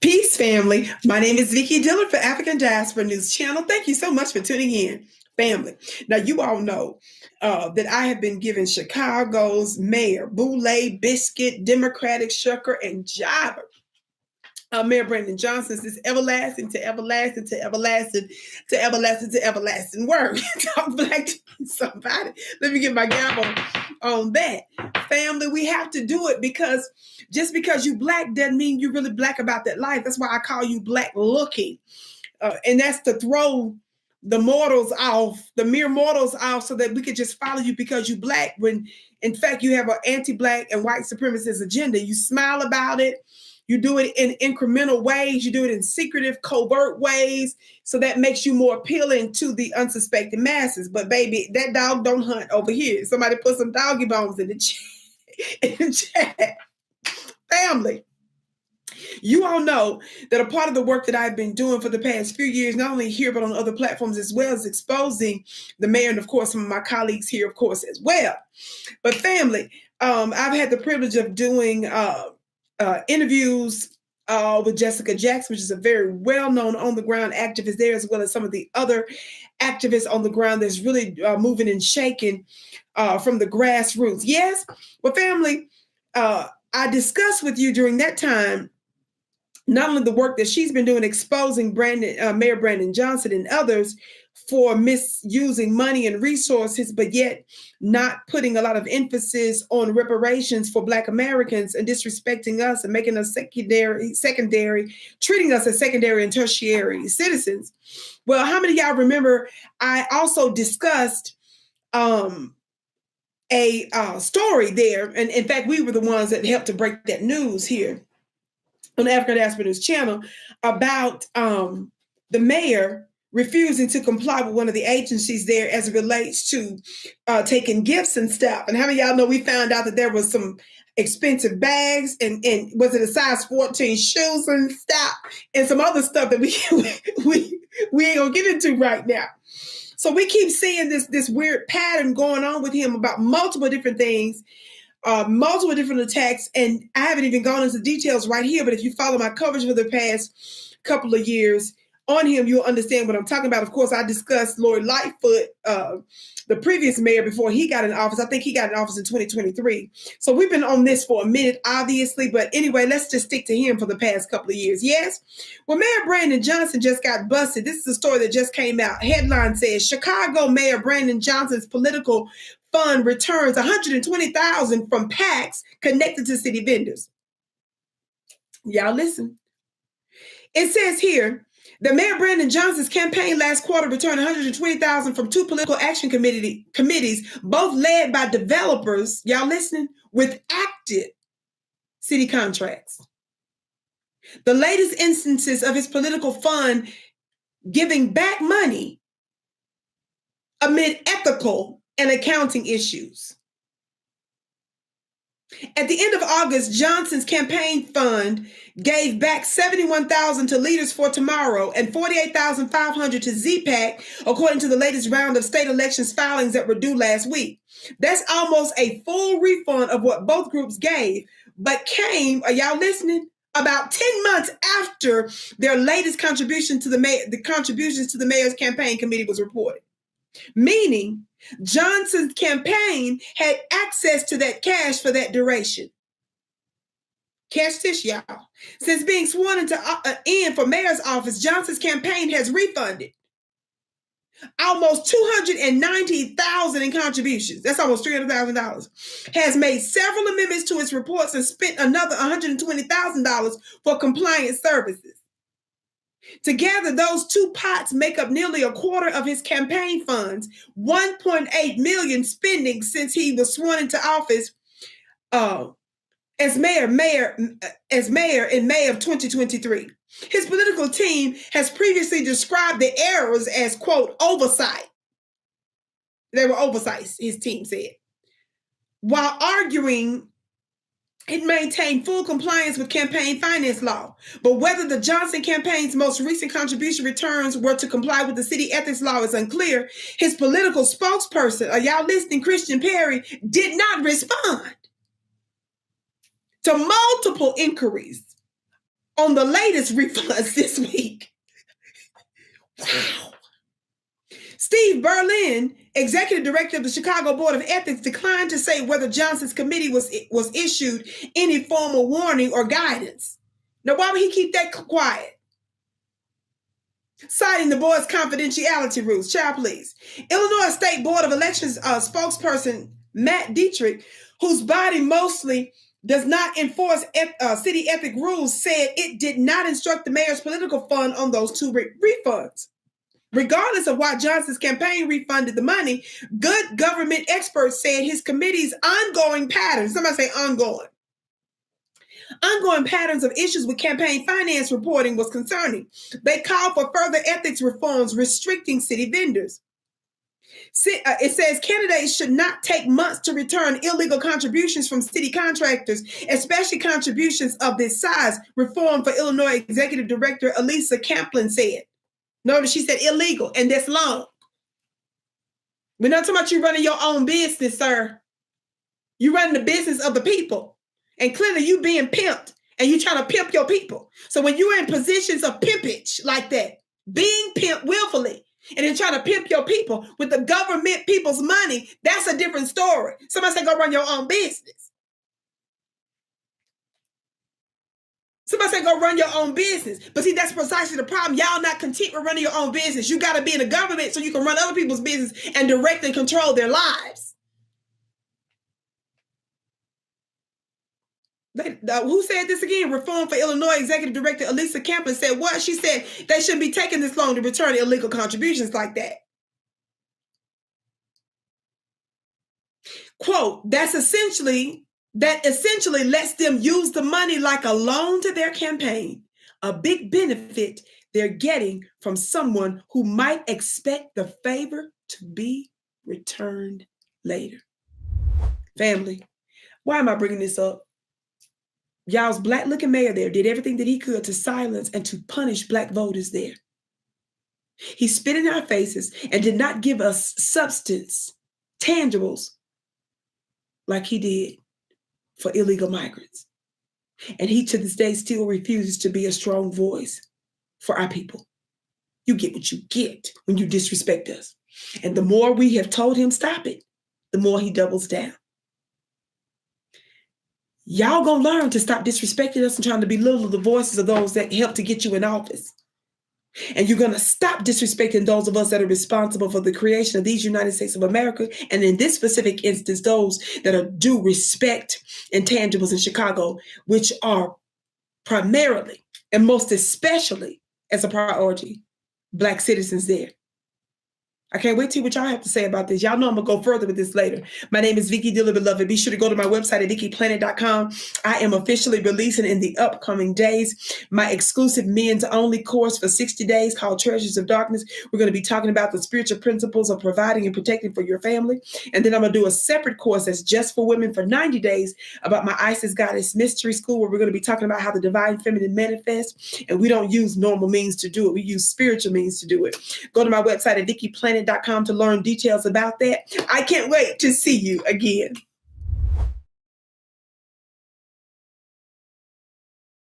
Peace, family. My name is Vicki Dillard for African Diaspora News Channel. Thank you so much for tuning in, family. Now, you all know that I have been giving Chicago's mayor, Boule, Biscuit, Democratic Shucker, and Jobber, Mayor Brandon Johnson's this everlasting to everlasting to everlasting to everlasting to everlasting word. Talk black to somebody. Let me get my gavel on that. Family, we have to do it because just because you black doesn't mean you're really black about that life. That's why I call you black looking. And that's to throw the mortals off, the mere mortals off, so that we could just follow you because you black when in fact you have an anti-black and white supremacist agenda. You smile about it. You do it in incremental ways. You do it in secretive, covert ways. So that makes you more appealing to the unsuspecting masses. But baby, that dog don't hunt over here. Somebody put some doggy bones in the chat. Family, you all know that a part of the work that I've been doing for the past few years, not only here, but on other platforms as well, is exposing the mayor and, of course, some of my colleagues here, of course, as well. But family, I've had the privilege of doing interviews with Jessica Jackson, which is a very well-known on-the-ground activist there, as well as some of the other activists on the ground that's really moving and shaking from the grassroots. Yes, well, family, I discussed with you during that time not only the work that she's been doing exposing Mayor Brandon Johnson and others for misusing money and resources, but yet not putting a lot of emphasis on reparations for Black Americans and disrespecting us and making us secondary, treating us as secondary and tertiary citizens. Well, how many of y'all remember I also discussed a story there, and in fact, we were the ones that helped to break that news here on the African Diaspora News Channel about the mayor refusing to comply with one of the agencies there as it relates to taking gifts and stuff. And how many of y'all know we found out that there was some expensive bags and was it a size 14 shoes and stuff and some other stuff that we ain't gonna get into right now. So we keep seeing this weird pattern going on with him about multiple different things, multiple different attacks, and I haven't even gone into details right here, but if you follow my coverage for the past couple of years on him, you'll understand what I'm talking about. Of course, I discussed Lori Lightfoot, the previous mayor before he got in office. I think he got in office in 2023. So we've been on this for a minute, obviously, but anyway, let's just stick to him for the past couple of years. Yes? Well, Mayor Brandon Johnson just got busted. This is a story that just came out. Headline says, Chicago Mayor Brandon Johnson's political fund returns $120,000 from PACs connected to city vendors. Y'all listen. It says here, the Mayor Brandon Johnson's campaign last quarter returned $120,000 from two political action committees, both led by developers, y'all listening, with active city contracts. The latest instances of his political fund giving back money amid ethical and accounting issues. At the end of August, Johnson's campaign fund gave back $71,000 to Leaders for Tomorrow and $48,500 to ZPAC, according to the latest round of state elections filings that were due last week. That's almost a full refund of what both groups gave, but came, are y'all listening? About 10 months after their latest contribution to the contributions to the mayor's campaign committee was reported. Meaning, Johnson's campaign had access to that cash for that duration. Catch this, y'all. Since being sworn in for mayor's office, Johnson's campaign has refunded almost $290,000 in contributions. That's almost $300,000. Has made several amendments to its reports and spent another $120,000 for compliance services. Together, those two pots make up nearly a quarter of his campaign funds, $1.8 million spending since he was sworn into office as mayor in May of 2023. His political team has previously described the errors as, quote, oversight. They were oversights, his team said, while arguing it maintained full compliance with campaign finance law. But whether the Johnson campaign's most recent contribution returns were to comply with the city ethics law is unclear. His political spokesperson, are y'all listening, Christian Perry, did not respond to multiple inquiries on the latest refunds this week. Wow. Steve Berlin, executive director of the Chicago Board of Ethics, declined to say whether Johnson's committee was issued any formal warning or guidance. Now, why would he keep that quiet? Citing the board's confidentiality rules. Child, please. Illinois State Board of Elections spokesperson Matt Dietrich, whose body mostly does not enforce city ethic rules, said it did not instruct the mayor's political fund on those two refunds. Regardless of why Johnson's campaign refunded the money, good government experts said his committee's ongoing patterns, somebody say ongoing patterns of issues with campaign finance reporting was concerning. They called for further ethics reforms restricting city vendors. It says candidates should not take months to return illegal contributions from city contractors, especially contributions of this size, reform for Illinois Executive Director Elisa Camplin said. Notice she said illegal, and that's long. We're not talking about you running your own business, sir. You running the business of the people. And clearly you being pimped, and you trying to pimp your people. So when you're in positions of pimpage like that, being pimped willfully, and then trying to pimp your people with the government people's money, that's a different story. Somebody say go run your own business. Somebody say go run your own business. But see, that's precisely the problem. Y'all not content with running your own business. You got to be in the government so you can run other people's business and directly control their lives. Who said this again? Reform for Illinois Executive Director Elisa Camplin said what? She said they shouldn't be taking this long to return illegal contributions like that. Quote, that essentially lets them use the money like a loan to their campaign, a big benefit they're getting from someone who might expect the favor to be returned later. Family, why am I bringing this up? Y'all's black-looking mayor there did everything that he could to silence and to punish black voters there. He spit in our faces and did not give us substance, tangibles, like he did for illegal migrants. And he to this day still refuses to be a strong voice for our people. You get what you get when you disrespect us. And the more we have told him stop it, the more he doubles down. Y'all gonna learn to stop disrespecting us and trying to belittle the voices of those that help to get you in office. And you're gonna stop disrespecting those of us that are responsible for the creation of these United States of America. And in this specific instance, those that are due respect and tangibles in Chicago, which are primarily and most especially as a priority, Black citizens there. I can't wait to see what y'all have to say about this. Y'all know I'm going to go further with this later. My name is Vicki Dillard, beloved. Be sure to go to my website at VickiPlanet.com. I am officially releasing in the upcoming days my exclusive men's only course for 60 days called Treasures of Darkness. We're going to be talking about the spiritual principles of providing and protecting for your family. And then I'm going to do a separate course that's just for women for 90 days about my Isis Goddess Mystery School, where we're going to be talking about how the divine feminine manifests. And we don't use normal means to do it. We use spiritual means to do it. Go to my website at VickiPlanet.com to learn details about that. I can't wait to see you again.